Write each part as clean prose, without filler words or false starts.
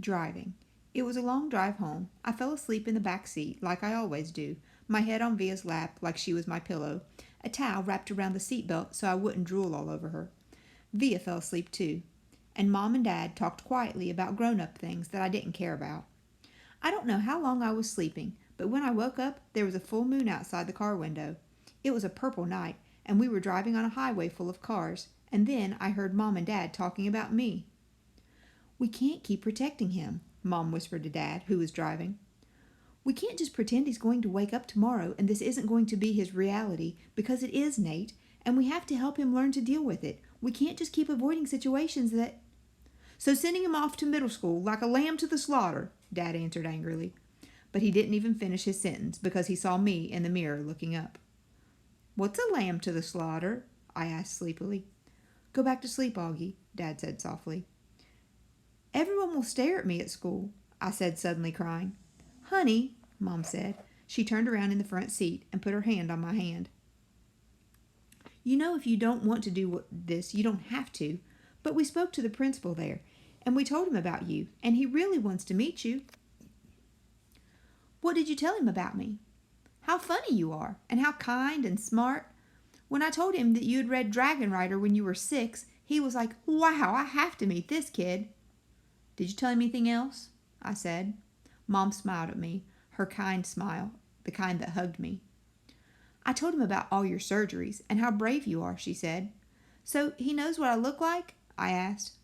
Driving. It was a long drive home. I fell asleep in the back seat, like I always do, my head on Via's lap like she was my pillow, a towel wrapped around the seat belt so I wouldn't drool all over her. Via fell asleep too, and Mom and Dad talked quietly about grown-up things that I didn't care about. I don't know how long I was sleeping, but when I woke up, there was a full moon outside the car window. It was a purple night, and we were driving on a highway full of cars, and then I heard Mom and Dad talking about me. "We can't keep protecting him," Mom whispered to Dad, who was driving. "We can't just pretend he's going to wake up tomorrow and this isn't going to be his reality, because it is, Nate, and we have to help him learn to deal with it. We can't just keep avoiding situations that—" "So sending him off to middle school like a lamb to the slaughter," Dad answered angrily. But he didn't even finish his sentence because he saw me in the mirror looking up. "What's a lamb to the slaughter?" I asked sleepily. "Go back to sleep, Auggie," Dad said softly. "Everyone will stare at me at school," I said, suddenly crying. "Honey," Mom said. She turned around in the front seat and put her hand on my hand. "You know, if you don't want to do this, you don't have to. But we spoke to the principal there, and we told him about you, and he really wants to meet you." "What did you tell him about me?" "How funny you are, and how kind and smart. When I told him that you had read Dragon Rider when you were 6, he was like, 'Wow, I have to meet this kid.'" "Did you tell him anything else?" I said. Mom smiled at me, her kind smile, the kind that hugged me. "I told him about all your surgeries and how brave you are," she said. "So he knows what I look like?" I asked.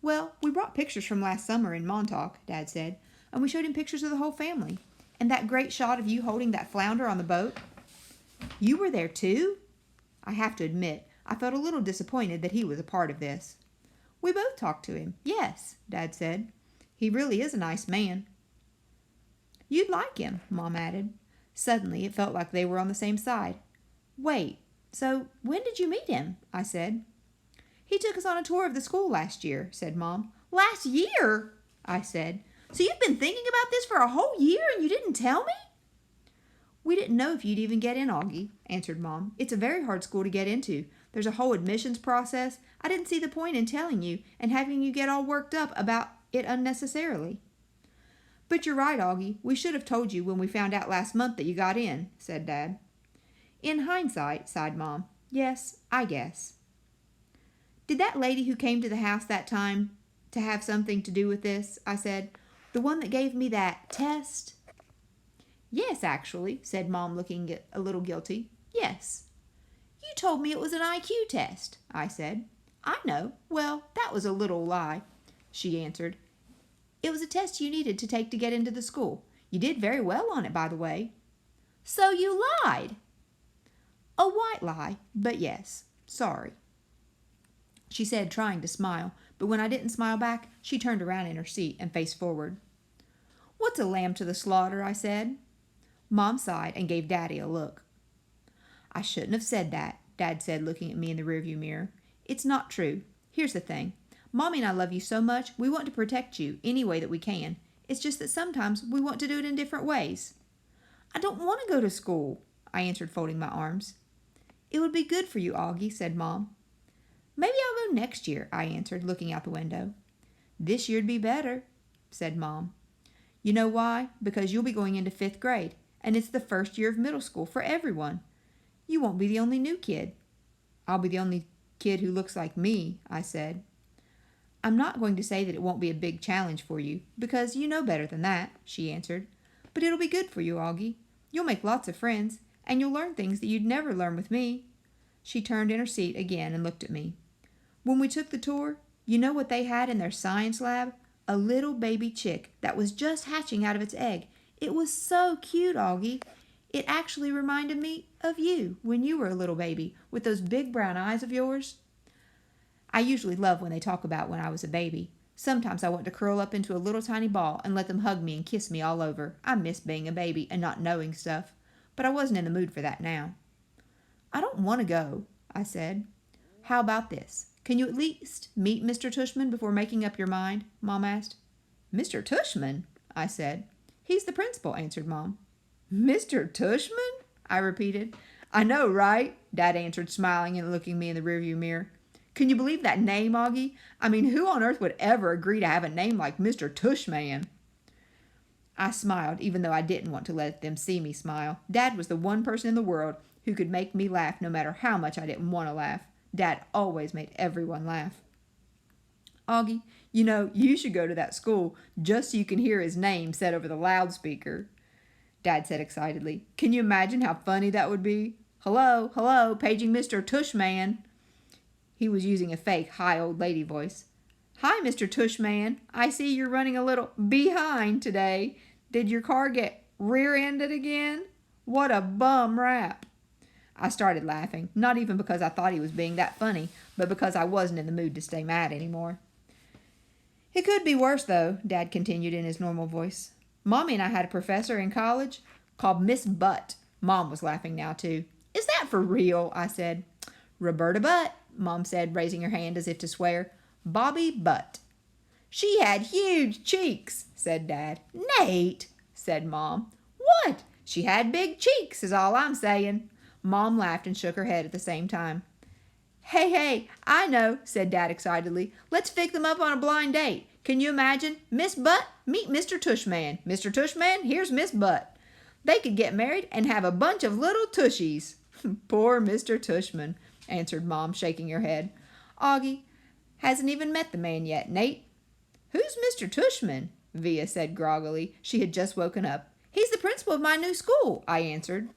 "Well, we brought pictures from last summer in Montauk," Dad said, "and we showed him pictures of the whole family. And that great shot of you holding that flounder on the boat." "You were there too?" I have to admit, I felt a little disappointed that he was a part of this. "We both talked to him, yes," Dad said. "He really is a nice man." "You'd like him," Mom added. Suddenly, it felt like they were on the same side. "Wait, so when did you meet him?" I said. "He took us on a tour of the school last year," said Mom. "Last year?" I said. "So you've been thinking about this for a whole year and you didn't tell me?" "We didn't know if you'd even get in, Auggie," answered Mom. "It's a very hard school to get into. There's a whole admissions process. I didn't see the point in telling you and having you get all worked up about it unnecessarily." "But you're right, Auggie. We should have told you when we found out last month that you got in," said Dad. "In hindsight," sighed Mom. "Yes, I guess." "Did that lady who came to the house that time to have something to do with this?" I said. "The one that gave me that test?" "Yes, actually," said Mom, looking a little guilty. "Yes." "You told me it was an IQ test," I said. "I know. Well, that was a little lie," she answered. "It was a test you needed to take to get into the school. You did very well on it, by the way." "So you lied?" "A white lie, but yes. Sorry," she said, trying to smile, but when I didn't smile back, she turned around in her seat and faced forward. "What's a lamb to the slaughter?" I said. Mom sighed and gave Daddy a look. "I shouldn't have said that," Dad said, looking at me in the rearview mirror. "It's not true. Here's the thing. Mommy and I love you so much, we want to protect you any way that we can. It's just that sometimes we want to do it in different ways." "I don't want to go to school," I answered, folding my arms. "It would be good for you, Auggie," said Mom. "Maybe I'll go next year," I answered, looking out the window. "This year'd be better," said Mom. "You know why? Because you'll be going into 5th grade, and it's the first year of middle school for everyone. You won't be the only new kid." "I'll be the only kid who looks like me," I said. "I'm not going to say that it won't be a big challenge for you, because you know better than that," she answered. "But it'll be good for you, Auggie. You'll make lots of friends, and you'll learn things that you'd never learn with me." She turned in her seat again and looked at me. "When we took the tour, you know what they had in their science lab? A little baby chick that was just hatching out of its egg. It was so cute, Auggie. It actually reminded me of you when you were a little baby, with those big brown eyes of yours." I usually love when they talk about when I was a baby. Sometimes I want to curl up into a little tiny ball and let them hug me and kiss me all over. I miss being a baby and not knowing stuff. But I wasn't in the mood for that now. "I don't want to go," I said. "How about this? Can you at least meet Mr. Tushman before making up your mind?" Mom asked. "Mr. Tushman?" I said. "He's the principal," answered Mom. "Mr. Tushman?" I repeated. "I know, right?" Dad answered, smiling and looking me in the rearview mirror. Can you believe that name, Auggie? I mean, who on earth would ever agree to have a name like Mr. Tushman? I smiled, even though I didn't want to let them see me smile. Dad was the one person in the world who could make me laugh no matter how much I didn't want to laugh. Dad always made everyone laugh. Auggie, you should go to that school just so you can hear his name said over the loudspeaker. Dad said excitedly. Can you imagine how funny that would be? Hello, hello, paging Mr. Tushman. He was using a fake high old lady voice. Hi, Mr. Tushman. I see you're running a little behind today. Did your car get rear-ended again? What a bum rap. I started laughing, not even because I thought he was being that funny, but because I wasn't in the mood to stay mad anymore. It could be worse, though, Dad continued in his normal voice. Mommy and I had a professor in college called Miss Butt. Mom was laughing now, too. Is that for real? I said. Roberta Butt, Mom said, raising her hand as if to swear. Bobby Butt. She had huge cheeks, said Dad. Nate, said Mom. What? She had big cheeks, is all I'm saying. Mom laughed and shook her head at the same time. Hey, I know, said Dad excitedly. Let's fix them up on a blind date. Can you imagine? Miss Butt, meet Mr. Tushman. Mr. Tushman, here's Miss Butt. They could get married and have a bunch of little tushies. Poor Mr. Tushman, answered Mom, shaking her head. Auggie hasn't even met the man yet, Nate. Who's Mr. Tushman? Via said groggily. She had just woken up. He's the principal of my new school, I answered.